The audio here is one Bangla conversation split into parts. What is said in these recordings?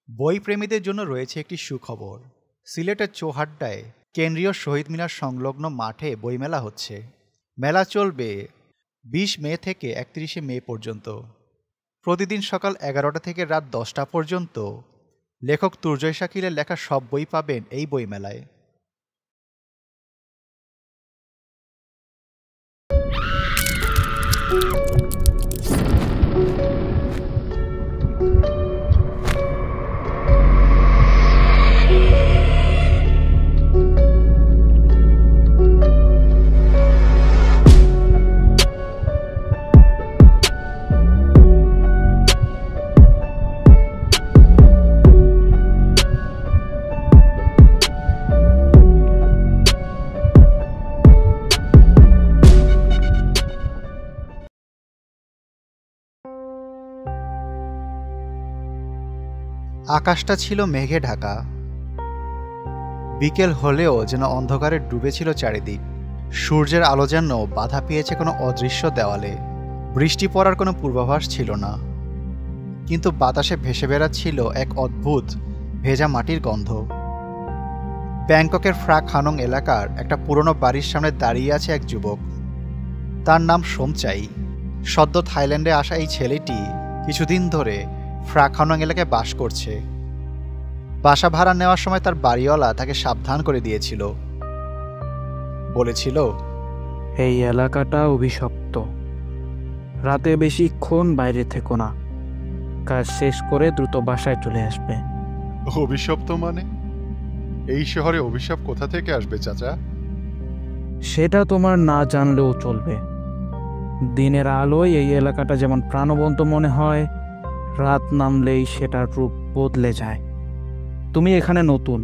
বইপ্রেমীদের জন্য রয়েছে একটি সুখবর। সিলেটের চৌহাড্ডায় কেন্দ্রীয় শহীদ মিনার সংলগ্ন মাঠে বইমেলা হচ্ছে। মেলা চলবে 20 মে থেকে 31 মে পর্যন্ত। প্রতিদিন সকাল 11টা থেকে রাত 10টা পর্যন্ত লেখক তুর্জয় শাকিলের লেখা সব বই পাবেন এই বইমেলায়। আকাশটা ছিল মেঘে ঢাকা। বিকেল হলেও যেন অন্ধকারে ডুবেছিল চারিদিক। সূর্যের আলো যেন বাধা পেয়েছে কোনো অদৃশ্য দেওয়ালে। বৃষ্টি পড়ার কোনো পূর্বাভাস ছিল না, কিন্তু বাতাসে ভেসে বেড়াচ্ছিল এক অদ্ভুত ভেজা মাটির গন্ধ। ব্যাংককের ফ্রা খানং এলাকার একটা পুরনো বাড়ির সামনে দাঁড়িয়ে আছে এক যুবক। তার নাম সোমচাই। সদ্য থাইল্যান্ডে আসা এই ছেলেটি কিছুদিন ধরে ফ্রা খানং এলাকায় বাস করছে। বাসা ভাড়া নেওয়ার সময় তার বাড়িওয়ালা তাকে সাবধান করে দিয়েছিল। বলেছিল, এই এলাকাটা অভিশপ্ত, রাতে বেশিক্ষণ বাইরে থেকো না, কাজ শেষ করে দ্রুত বাসায় চলে আসবে। অভিশপ্ত মানে? এই শহরে অভিশাপ কোথা থেকে আসবে চাচা? সেটা তোমার না জানলেও চলবে। দিনের আলোয় এই এলাকাটা যেমন প্রাণবন্ত মনে হয়, রাত নামলেই সেটার রূপ বদলে যায়। তুমি এখানে নতুন,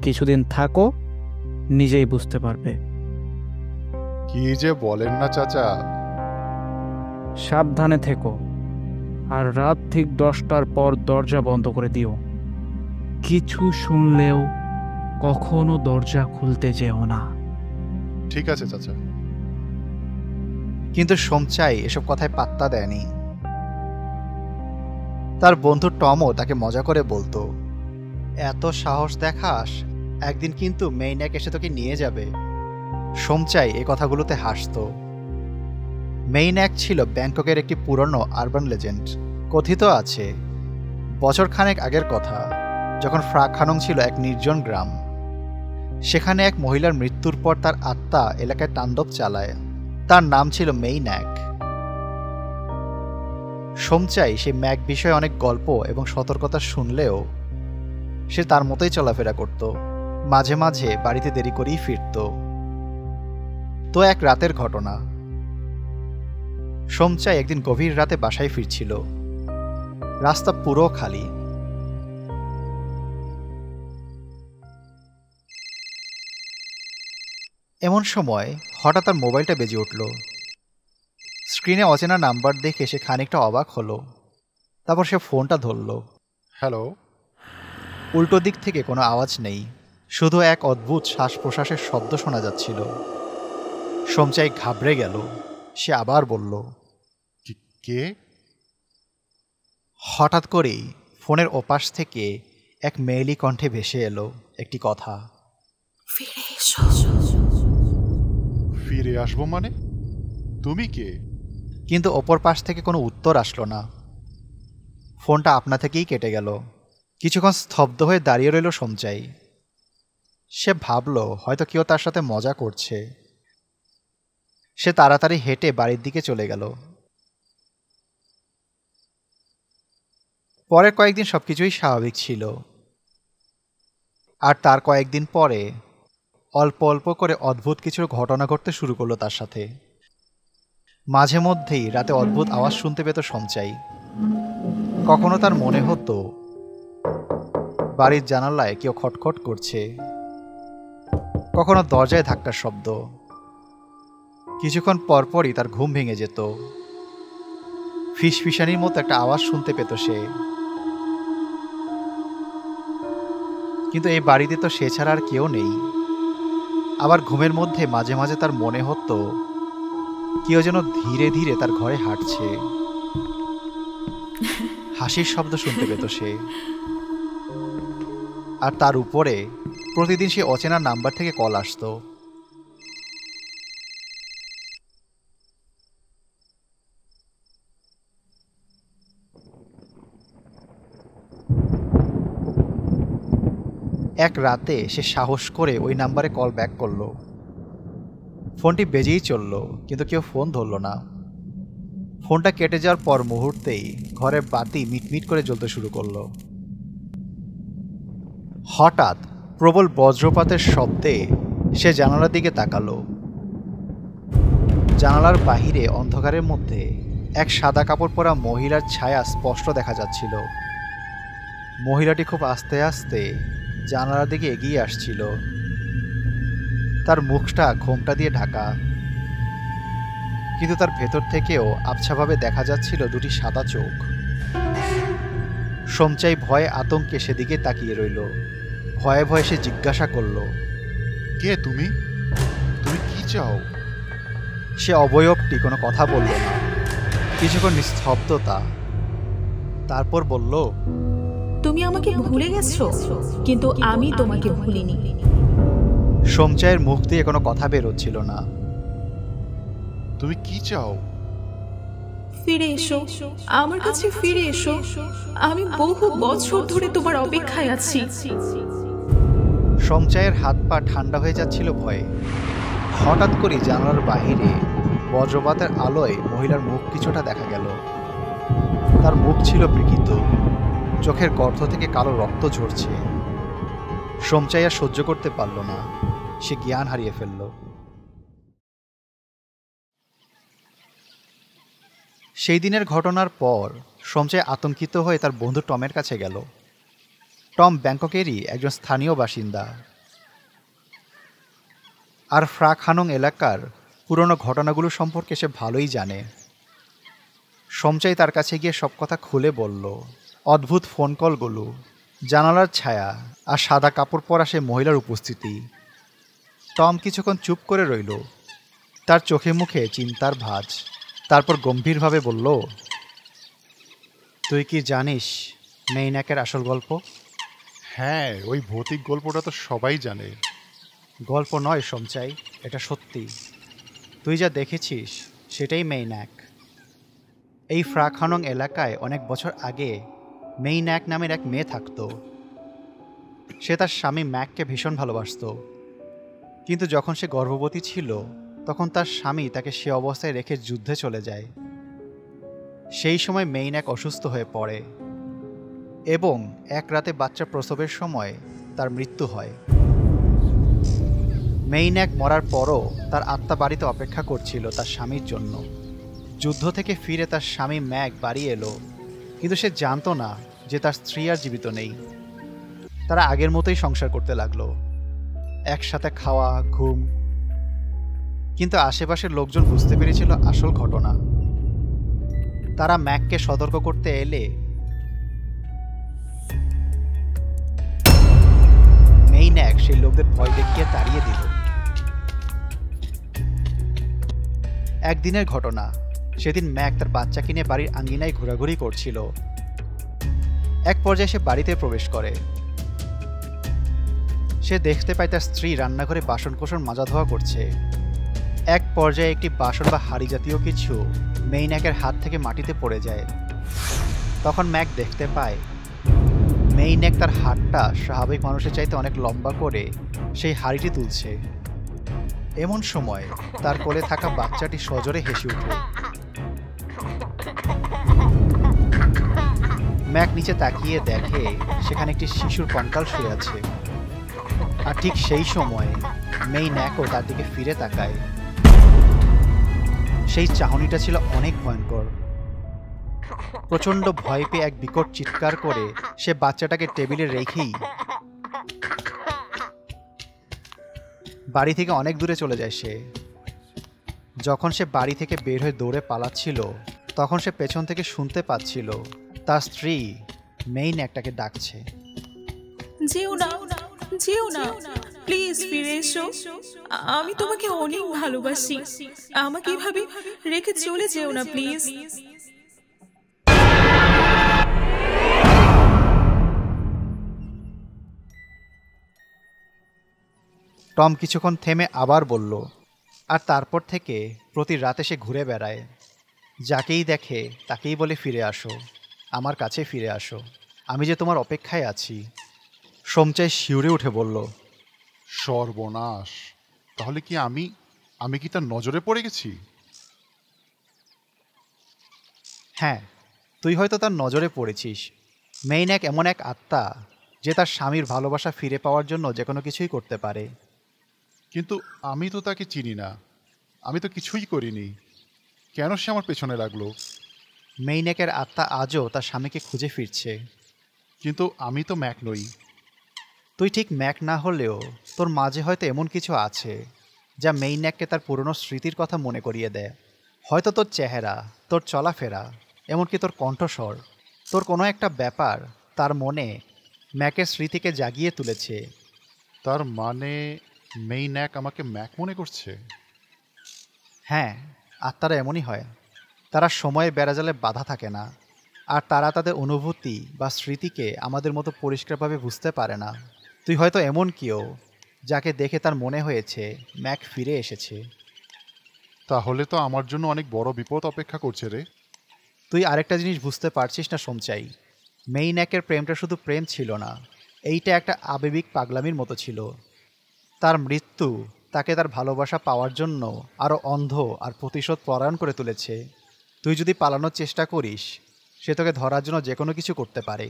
কিছুদিন থাকো, নিজেই বুঝতে পারবে। কি যে বলেন না চাচা। সাবধানে থেকো, আর রাত ঠিক 10টার পর দরজা বন্ধ করে দিও। কিছু শুনলেও কখনো দরজা খুলতে যেও না। ঠিক আছে চাচা। কিন্তু সোমচাই এসব কথায় পাত্তা দেয়নি। তার বন্ধু টমও তাকে মজা করে বলতো, এত সাহস দেখাস, একদিন কিন্তু মেইন্যাক এসে তোকে নিয়ে যাবে। সোমচাই এ কথাগুলোতে হাসত। মেইন্যাক ছিল ব্যাংককের একটি পুরনো আরবান লেজেন্ড। কথিত আছে, বছরখানেক আগের কথা, যখন ফ্রা খানং ছিল এক নির্জন গ্রাম। সেখানে এক মহিলার মৃত্যুর পর তার আত্মা এলাকায় তাণ্ডব চালায়। তার নাম ছিল মেইন্যাক। সোমচাই সেই ম্যাক বিষয়ে অনেক গল্প এবং সতর্কতা শুনলেও সে তার মতোই চলাফেরা করত। মাঝে মাঝে বাড়িতে দেরি করেই ফিরত। তো এক রাতের ঘটনা। সোমচাই একদিন গভীর রাতে বাসায় ফিরছিল। রাস্তা পুরো খালি। এমন সময় হঠাৎ তার মোবাইলটা বেজে উঠল। স্ক্রিনে অচেনা নাম্বার দেখে সে খানিকটা অবাক হলো। তারপর সে ফোনটা ধরল। হ্যালো। উল্টো দিক থেকে কোনো আওয়াজ নেই, শুধু এক অদ্ভুত শ্বাস প্রশ্বাসের শব্দ শোনা যাচ্ছিল। সোমচাই ঘাবড়ে গেল। সে আবার বলল, কে? হঠাৎ করেই ফোনের ওপাশ থেকে এক মেয়েলি কণ্ঠে ভেসে এলো একটি কথা, ফিরে এসো। ফিরে আসবো মানে? তুমি কে? কিন্তু অপর পাশ থেকে কোনো উত্তর আসলো না। ফোনটা আপনা থেকেই কেটে গেল। কিছুক্ষণ স্তব্ধ হয়ে দাঁড়িয়ে রইল সোমচাই। সে ভাবল হয়তো কেউ তার সাথে মজা করছে। সে তাড়াতাড়ি হেঁটে বাড়ির দিকে চলে গেল। পরের কয়েকদিন সবকিছুই স্বাভাবিক ছিল। আর তার কয়েকদিন পরে অল্প অল্প করে অদ্ভুত কিছু ঘটনা ঘটতে শুরু করলো তার সাথে। মাঝে মধ্যেই রাতে অদ্ভুত আওয়াজ শুনতে পেত সোমচাই। কখনো তার মনে হতো বাড়ির জানালায় কেউ খটখট করছে, কখনো দরজায় ধাক্কার শব্দ। কিছুক্ষণ পরপরই তার ঘুম ভেঙে যেত। ফিসফিসানির মতো একটা আওয়াজ শুনতে পেত সে। কিন্তু এই বাড়িতে তো সে ছাড়া আর কেউ নেই। আবার ঘুমের মধ্যে মাঝে মাঝে তার মনে হতো কেউ যেন ধীরে ধীরে তার ঘরে হাঁটছে। হাসির শব্দ শুনতে পেত সে। আর তার উপরে প্রতিদিন সে অচেনা নাম্বার থেকে কল আসতো। এক রাতে সে সাহস করে ওই নাম্বারে কল ব্যাক করলো। ফোনটি বেজেই চলল, কিন্তু কেউ ফোন ধরল না। ফোনটা কেটে যাওয়ার পর মুহূর্তেই ঘরের বাতি মিটমিট করে জ্বলতে শুরু করলো। হঠাৎ প্রবল বজ্রপাতের শব্দে সে জানালার দিকে তাকালো। জানালার বাহিরে অন্ধকারের মধ্যে এক সাদা কাপড় পরা মহিলার ছায়া স্পষ্ট দেখা যাচ্ছিল। মহিলাটি খুব আস্তে আস্তে জানালার দিকে এগিয়ে আসছিল। তার মুখটা ঘোমটা দিয়ে ঢাকা, কিন্তু তার ভেতর থেকেও আবছাভাবে দেখা যাচ্ছিল দুটি সাদা চোখ। সঞ্চয় ভয়ে আতঙ্কে সেদিকে তাকিয়ে রইল। ভয়ে ভয়ে সে জিজ্ঞাসা করল, কে তুমি? তুমি কি চাও? সে অবয়বটি কোনো কথা বলল না। কিছুক্ষণ নিস্তব্ধতা, তারপর বলল, তুমি আমাকে ভুলে গেছো, কিন্তু আমি তোমাকে ভুলিনি। সঞ্চয়ের মুখ দিয়ে কোনো কথা বেরোচ্ছিল না। তুমি কি চাও? ফিরে এসো, আমার কাছে ফিরে এসো। আমি বহু বছর ধরে তোমার অপেক্ষায় আছি। সঞ্চয়ের হাত পা ঠান্ডা হয়ে যাচ্ছিল ভয়ে। হঠাৎ করে জানালার বাহিরে বজ্রপাতের আলোয় মহিলার মুখ কিছুটা দেখা গেল। তার মুখ ছিল বিকৃত, চোখের গর্ত থেকে কালো রক্ত ঝরছে। সঞ্চয় আর সহ্য করতে পারল না, সে জ্ঞান হারিয়ে ফেলল। সেই দিনের ঘটনার পর সঞ্চয় আতঙ্কিত হয়ে তার বন্ধু টমের কাছে গেল। টম ব্যাংককেরই একজন স্থানীয় বাসিন্দা, আর ফ্রা খানং এলাকার পুরনো ঘটনাগুলো সম্পর্কে সে ভালোই জানে। সঞ্চয় তার কাছে গিয়ে সব কথা খুলে বলল। অদ্ভুত ফোন কলগুলো, জানালার ছায়া আর সাদা কাপড় পরা সে মহিলার উপস্থিতি। টম কিছুক্ষণ চুপ করে রইল, তার চোখে মুখে চিন্তার ভাঁজ। তারপর গম্ভীরভাবে বলল, তুই কি জানিস মেইনাকের আসল গল্প? হ্যাঁ, ওই ভৌতিক গল্পটা তো সবাই জানে। গল্প নয় সঞ্চয়, এটা সত্যি। তুই যা দেখেছিস সেটাই মেইনাক। এই ফ্রা খানং এলাকায় অনেক বছর আগে মেইনাক নামের এক মেয়ে থাকতো। সে তার স্বামী ম্যাককে ভীষণ ভালোবাসত, কিন্তু যখন সে গর্ভবতী ছিল তখন তার স্বামী তাকে সে অবস্থায় রেখে যুদ্ধে চলে যায়। সেই সময় মেইনাক অসুস্থ হয়ে পড়ে এবং এক রাতে বাচ্চা প্রসবের সময় তার মৃত্যু হয়। মেইনাক মরার পরও তার আত্মা বাড়িতে অপেক্ষা করছিল তার স্বামীর জন্য। যুদ্ধ থেকে ফিরে তার স্বামী ম্যাক বাড়ি এলো, কিন্তু সে জানতো না যে তার স্ত্রী আর জীবিত নেই। তারা আগের মতোই সংসার করতে লাগলো, একসাথে খাওয়া, ঘুম। কিন্তু আশেপাশের লোকজন বুঝতে পেরেছিল আসল ঘটনা। তারা ম্যাককে সতর্ক করতে এলে মেইনাক সেই লোকদের ভয় দেখিয়ে তাড়িয়ে দিল। একদিনের ঘটনা, সেদিন ম্যাক তার বাচ্চাকে নিয়ে বাড়ির আঙ্গিনায় ঘোরাঘুরি করছিল। এক পর্যায়ে সে বাড়িতে প্রবেশ করে। সে দেখতে পায় তার স্ত্রী রান্নাঘরে বাসনকোসন মাজা ধোয়া করছে। এক পর্যায়ে একটি বাসন বা হাঁড়ি জাতীয় কিছু মেইনাকের হাত থেকে মাটিতে পড়ে যায়। তখন ম্যাক দেখতে পায় মেইনাক তার হাতটা স্বাভাবিক মানুষের চাইতে অনেক লম্বা করে সেই হাঁড়িটি তুলছে। এমন সময় তার কোলে থাকা বাচ্চাটি সজোরে হেসে উঠল। ম্যাক নিচে তাকিয়ে দেখে সেখানে একটি শিশুর কঙ্কাল শুয়ে আছে। আর ঠিক সেই সময় মেইনাকও তার দিকে ফিরে তাকায়। সেই চাহনিটা ছিল অনেক ভয়ঙ্কর। প্রচণ্ড ভয় পেয়ে এক বিকট চিৎকার করে সে বাচ্চাটাকে টেবিলে রেখেই বাড়ি থেকে অনেক দূরে চলে যায় সে। যখন সে বাড়ি থেকে বের হয়ে দৌড়ে পালাচ্ছিল তখন সে পেছন থেকে শুনতে পাচ্ছিল তার স্ত্রী মেইনাকটাকে ডাকছে, যেও না, যেও না, প্লিজ ফিরে এসো। আমি তোমাকে অনেক ভালোবাসি। আমাকে এভাবে রেখে চলে যেও না প্লিজ। টম কিছুক্ষণ থেমে আবার বলল, আর তারপর থেকে প্রতি রাতে সে ঘুরে বেড়ায়। যাকেই দেখে তাকেই বলে ফিরে আসো, আমার কাছে ফিরে আসো, আমি যে তোমার অপেক্ষায় আছি। সোমচাই শিউরে উঠে বলল, সর্বনাশ! তাহলে কি আমি কি তার নজরে পড়ে গেছি? হ্যাঁ, তুই হয়তো তার নজরে পড়েছিস। মেইন্যাক এমন এক আত্মা যে তার স্বামীর ভালোবাসা ফিরে পাওয়ার জন্য যে কোনো কিছুই করতে পারে। কিন্তু আমি তো তাকে চিনি না, আমি তো কিছুই করিনি। কেন সে আমার পেছনে লাগলো? মেইন্যাকের আত্মা আজও তার স্বামীকে খুঁজে ফিরছে। কিন্তু আমি তো ম্যাক নই। তুই ঠিক ম্যাক না হলেও তোর মাঝে হয়তো এমন কিছু আছে যা মেইন্যাককে তার পুরনো স্মৃতির কথা মনে করিয়ে দেয়। হয়তো তোর চেহারা, তোর চলাফেরা, এমনকি তোর কণ্ঠস্বর, তোর কোনো একটা ব্যাপার তার মনে ম্যাকের স্মৃতিকে জাগিয়ে তুলেছে। তার মানে মেইন্যাক আমাকে ম্যাক মনে করছে? হ্যাঁ, আত্মারা এমনই হয়। তারা সময়ে বেড়াজালে বাধা থাকে না, আর তারা তাদের অনুভূতি বা স্মৃতিকে আমাদের মতো পরিষ্কারভাবে বুঝতে পারে না। তুই হয়তো এমন কেউ যাকে দেখে তার মনে হয়েছে ম্যাক ফিরে এসেছে। তাহলে তো আমার জন্য অনেক বড় বিপদ অপেক্ষা করছে রে। তুই আরেকটা জিনিস বুঝতে পারছিস না সোমচাই, মেইন্যাকের প্রেমটা শুধু প্রেম ছিল না, এইটা একটা আবেগিক পাগলামির মতো ছিল। তার মৃত্যু তাকে তার ভালোবাসা পাওয়ার জন্য আরও অন্ধ আর প্রতিশোধ পরায়ণ করে তুলেছে। তুই যদি পালানোর চেষ্টা করিস, সে তোকে ধরার জন্য যে কোনো কিছু করতে পারে।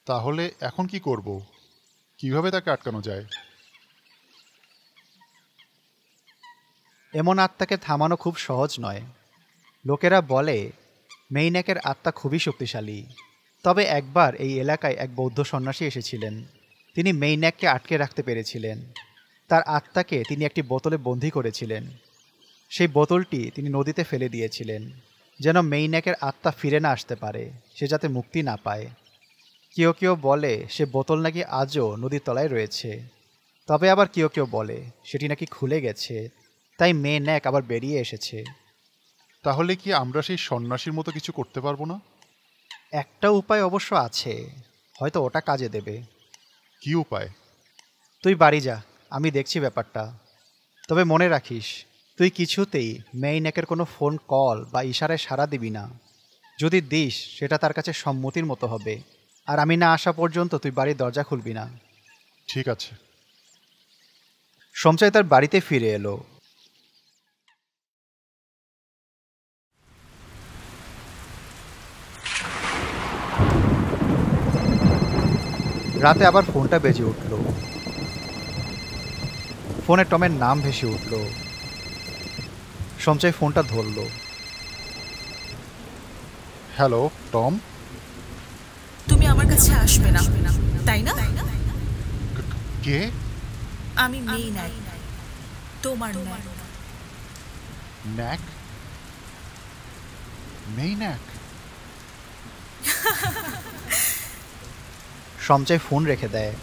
তাহলে এখন কি করব? কিভাবে তাকে আটকানো যায়? এমন আত্মাকে থামানো খুব সহজ নয়। লোকেরা বলে মেইন্যাকের আত্মা খুবই শক্তিশালী। তবে একবার এই এলাকায় এক বৌদ্ধ সন্ন্যাসী এসেছিলেন। তিনি মেইন্যাককে আটকে রাখতে পেরেছিলেন। তার আত্মাকে তিনি একটি বোতলে বন্দী করেছিলেন। সেই বোতলটি তিনি নদীতে ফেলে দিয়েছিলেন, যেন মেইন্যাকের আত্মা ফিরে না আসতে পারে, সে যাতে মুক্তি না পায়। কেউ কেউ বলে সে বোতল নাকি আজও নদীর তলায় রয়েছে। তবে আবার কেউ কেউ বলে সেটি নাকি খুলে গেছে, তাই মেইন্যাক আবার বেরিয়ে এসেছে। তাহলে কি আমরা সেই সন্ন্যাসীর মতো কিছু করতে পারবো না? একটা উপায় অবশ্য আছে, হয়তো ওটা কাজে দেবে। কি উপায়? তুই বাড়ি যা, আমি দেখছি ব্যাপারটা। তবে মনে রাখিস, তুই কিছুতেই মেইন্যাকের কোনো ফোন কল বা ইশারায় সাড়া দিবি না। যদি দিস, সেটা তার কাছে সম্মতির মতো হবে। আর আমি না আসা পর্যন্ত তুই বাড়ির দরজা খুলবি না। ঠিক আছে। সোমচাই তার বাড়িতে ফিরে এলো। রাতে আবার ফোনটা বেজে উঠল। ফোনে টমের নাম ভেসে উঠল। সোমচাই ফোনটা ধরল। Hello Tom. তুমি আমার কাছে আসবে না, তাই না? কে? আমি মেইন্যাক, তোমার ন্যাক। ন্যাক? মেইন্যাক? সোমচাই ফোন রেখে দেয়।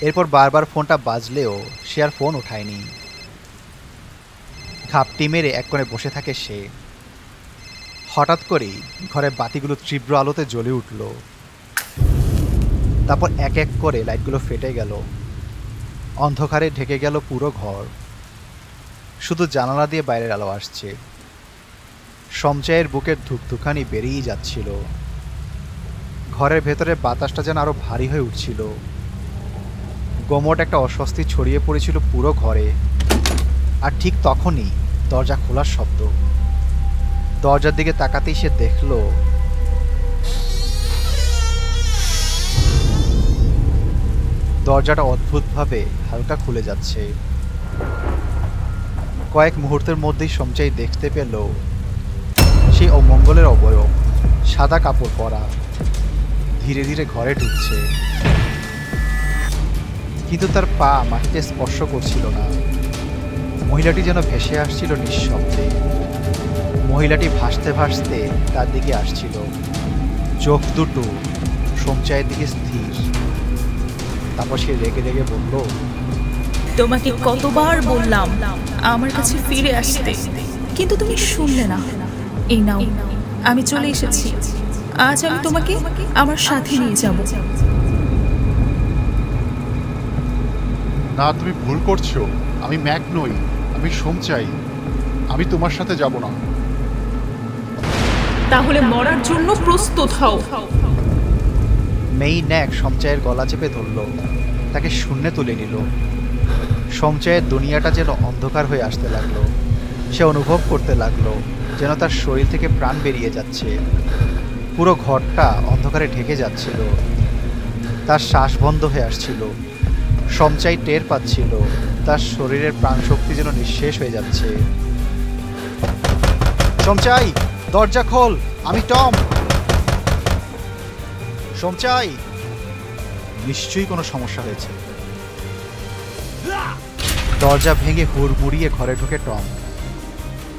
এরপর বারবার ফোনটা বাজলেও সে আর ফোন ওঠায়নি। ঘাপটি মেরে এক কোণে বসে থাকে সে। হঠাৎ করেই ঘরের বাতিগুলো তীব্র আলোতে জ্বলে উঠল। তারপর এক এক করে লাইটগুলো ফেটে গেল। অন্ধকারে ঢেকে গেল পুরো ঘর। শুধু জানালা দিয়ে বাইরের আলো আসছে। সোমচাইয়ের বুকের ধুকধুকানি বেরিয়েই যাচ্ছিল। ঘরের ভেতরে বাতাসটা যেন আরো ভারী হয়ে উঠছিল। গোমট একটা অস্বস্তি ছড়িয়ে পড়েছিল পুরো ঘরে। আর ঠিক তখনই দরজা খোলার শব্দ। দরজার দিকে তাকাতেই সে দেখল দরজাটা অদ্ভুতভাবে হালকা খুলে যাচ্ছে। কয়েক মুহূর্তের মধ্যেই সোমচাই দেখতে পেল সেই অমঙ্গলের অবয়ব, সাদা কাপড় পরা, ধীরে ধীরে ঘরে ঢুকছে। কিন্তু তার পা মাটিতে স্পর্শ করছিল না। মহিলাটি যেন ভেসে আসছিল নিঃশব্দে। মহিলাটি ভাসতে ভাসতে তার দিকে আসছিল। চোখ দুটো সোমচাইয়ের দিকে স্থির। তারপর সে রেগে রেগে বলল, তোমাকে কতবার বললাম আমার কাছে ফিরে আসতে, কিন্তু তুমি শুনলে না। এই নাও, আমি চলে এসেছি। আজ আমি তোমাকে আমার সাথে নিয়ে যাব। না, তুমি ভুল করছো। আমি ম্যাক নই, আমি সোমচাই। আমি তোমার সাথে যাব না। তাহলে মরার জন্য প্রস্তুত হও। মেই ন্যাক সমচায়ের গলা চেপে ধরল, তাকে শূন্যে তুলে নিল। সমচায়ের দুনিয়াটা যেন অন্ধকার হয়ে আসতে লাগলো। সে অনুভব করতে লাগলো যেন তার শরীর থেকে প্রাণ বেরিয়ে যাচ্ছে। পুরো ঘরটা অন্ধকারে ঢেকে যাচ্ছিল। তার শ্বাস বন্ধ হয়ে আসছিল। সমচাই টের পাচ্ছিল তার শরীরের প্রাণশক্তি যেন নিঃশেষ হয়ে যাচ্ছে। সমচাই, দরজা খোল, আমি টম। সমচাই, নিশ্চয়ই কোনো সমস্যা হয়েছে। দরজা ভেঙে হুড়মুড়িয়ে ঘরে ঢুকে টম।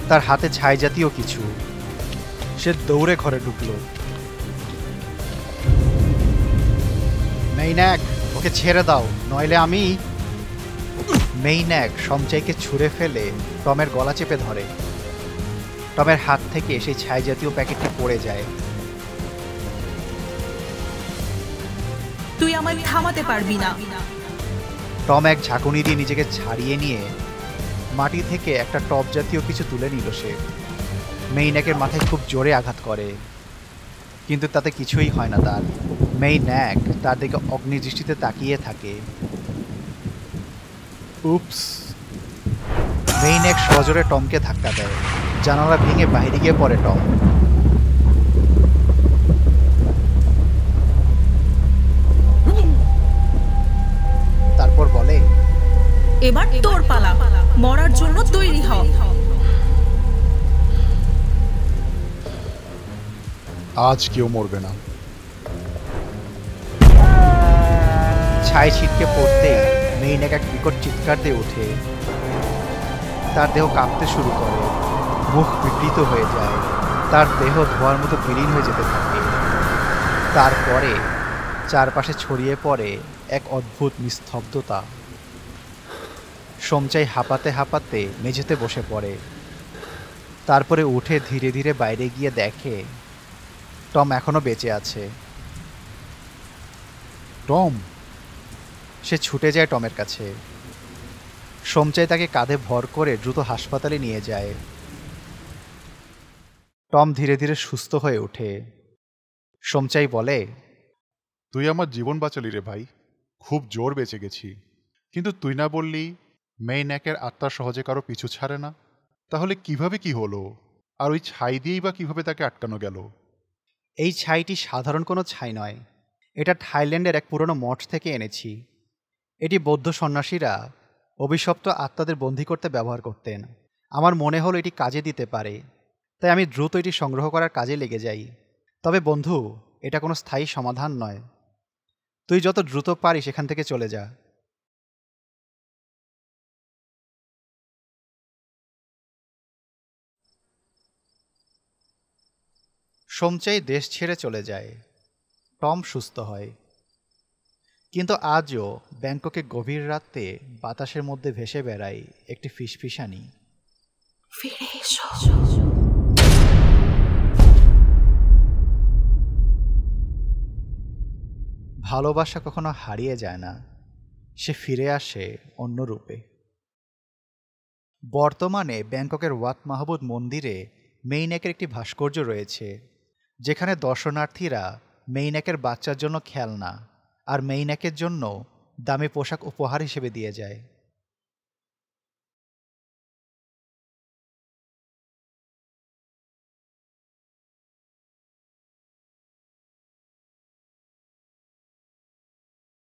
তার হাতে ছাই জাতীয় কিছু। সে দৌড়ে ঘরে ঢুকল। মেইন্যাক, ওকে ছেড়ে দাও, নইলে আমি। মেইন্যাক সমচাইকে ছুঁড়ে ফেলে টমের গলা চেপে ধরে। টমের হাত থেকে সেই ছাই জাতীয় প্যাকেটটি পড়ে যায়। তুই আমায় থামাতে পারবি না। টম এক ঝাঁকুনি দিয়ে নিজেকে ছাড়িয়ে নিয়ে মাটি থেকে একটা টপ জাতীয় কিছু তুলে নিল সে। মেইন্যাকের মাথায় খুব জোরে আঘাত করে, কিন্তু তাতে কিছুই হয় না তার। মেইন্যাক তার দিকে অগ্নিদৃষ্টিতে তাকিয়ে থাকে। উপস। মেইন্যাক সজোরে টমকে ধাক্কা দেয়। জানালা ভেঙে বাইরে গিয়ে পড়ে টম। তারপর বলে, এবার তোর পালা, মরার জন্য তৈরি হ। আজ কেউ মরবে না। ছাই ছিটকে পড়তেই মেইন্যাক এক বিকট চিৎকার দিয়ে ওঠে। তার দেহ কাঁপতে শুরু করে, মুখ বিকৃত হয়ে যায়, তার দেহ ধোঁয়ার মতো বিলীন হয়ে যেতে থাকে। তারপরে চারপাশে ছড়িয়ে পড়ে এক অদ্ভুত নিস্তব্ধতা। সমচাই হাঁপাতে হাঁপাতে মেঝেতে বসে পড়ে। তারপরে উঠে ধীরে ধীরে বাইরে গিয়ে দেখে টম এখনো বেঁচে আছে। টম! সে ছুটে যায় টমের কাছে। সমচাই তাকে কাঁধে ভর করে দ্রুত হাসপাতালে নিয়ে যায়। টম ধীরে ধীরে সুস্থ হয়ে ওঠে। সমচাই বলে, তুই আমার জীবন বাঁচালি রে ভাই। খুব জোর বেঁচে গেছি। কিন্তু তুই না বললি মেইন্যাকের আত্মা সহজে কারো পিছু ছাড়ে না? তাহলে কিভাবে কি হলো? আর ওই ছাই দিয়েই বা কিভাবে তাকে আটকানো গেল? এই ছাইটি সাধারণ কোনো ছাই নয়। এটা থাইল্যান্ডের এক পুরনো মঠ থেকে এনেছি। এটি বৌদ্ধ সন্ন্যাসীরা অভিশপ্ত আত্মাদের বন্দী করতে ব্যবহার করতেন। আমার মনে হলো এটি কাজে দিতে পারে, তাই আমি দ্রুত এটি সংগ্রহ করার কাজে লেগে যাই। তবে বন্ধু, এটা কোনো স্থায়ী সমাধান নয়। তুই যত দ্রুত পারিস এখান থেকে চলে যা। সমচাই দেশ ছেড়ে চলে যায়। টম সুস্থ হয়। কিন্তু আজও ব্যাংককে গভীর রাতে বাতাসের মধ্যে ভেসে বেড়ায় একটি ফিসফিসানি। ফিরে এসো। ভালোবাসা কখনো হারিয়ে যায় না, সে ফিরে আসে অন্য রূপে। বর্তমানে ব্যাংককের ওয়াত মাহবুদ মন্দিরে মেইন্যাকের একটি ভাস্কর্য রয়েছে, যেখানে দর্শনার্থীরা মেইন্যাকের বাচ্চার জন্য খেলনা আর মেইন্যাকের জন্য দামি পোশাক উপহার হিসেবে দিয়ে যায়।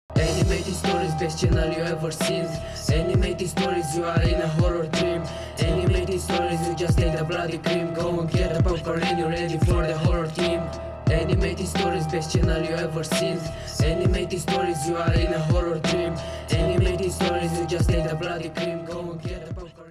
Animated stories, best channel you ever seen. Animated stories, you are in a horror dream. Animated stories, you just take the bloody cream. Go and get the popcorn and you're ready for the horror team. Animated stories, best channel you ever seen. Animated stories, you are in a horror dream. Animated stories, you just take the bloody cream. Go and get the popcorn.